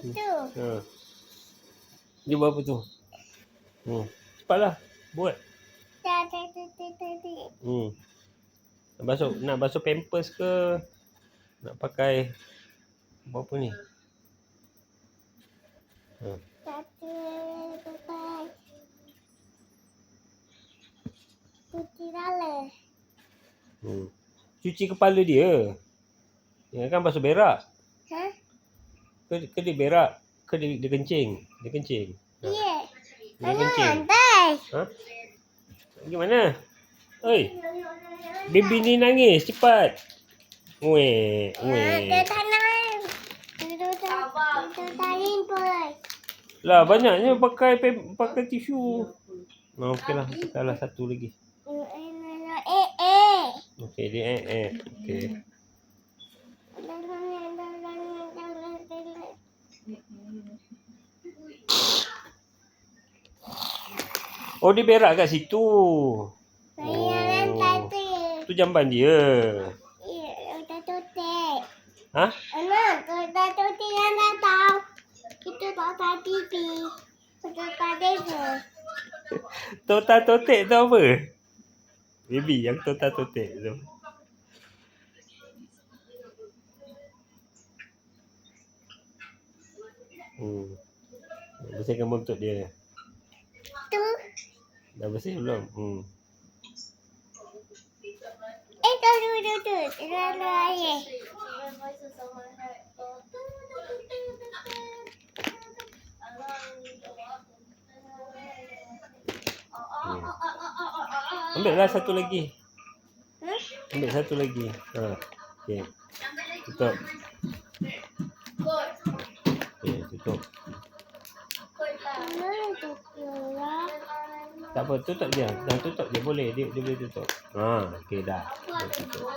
Itu. Dia buat apa tu? Cepatlah. Buat. Tadi. Nak basuh pampers ke? Nak pakai buat apa ni? Tadi pakai cuci dala. Cuci kepala dia. Ya kan basuh berak. Hah? Ke dia berak? Ke dia kencing? Dia kencing. Ya. Dia kencing. Lantai. Gimana? Oi. Baby ni nangis. Cepat. Weh. Dia tanam. Itu tarik boy. Lah banyaknya pakai tisu. Okeylah. Pakailah satu lagi. Okey dia okey. Oh dia berak kat situ. Tu jamban dia. Udah tutup. Hah? Anak, udah tutup yang dah tahu. Kita tak tadi di. Kita tadi tu. Tota totek tu apa? Baby yang tota totek tu. Bersihkan buntut dia. Tu. Dah bersih belum? Tu. Lalu air. Ambillah satu lagi. Ambil satu lagi. Okey. Tutup. Okey, tutup. Tak apa, tutup dia. Dah tutup dia boleh. Dia boleh tutup. Okey dah. Dah tutup.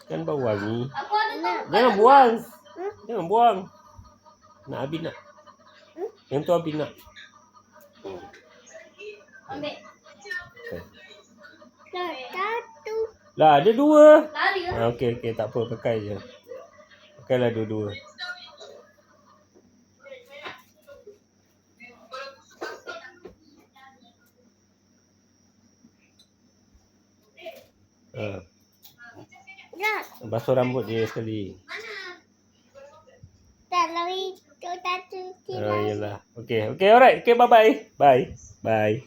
Kan bau wangi. Jangan buang. Jangan buang. Nak Abi nak. Yang tu Abi nak. Ambil. Okay. Satu. Lah ada dua. Okey tak apa pakai je. Pakailah dua-dua. Basuh rambut dia sekali. Kalau itu satu. Yalah. Okey alright. Okey bye-bye. Bye. Bye.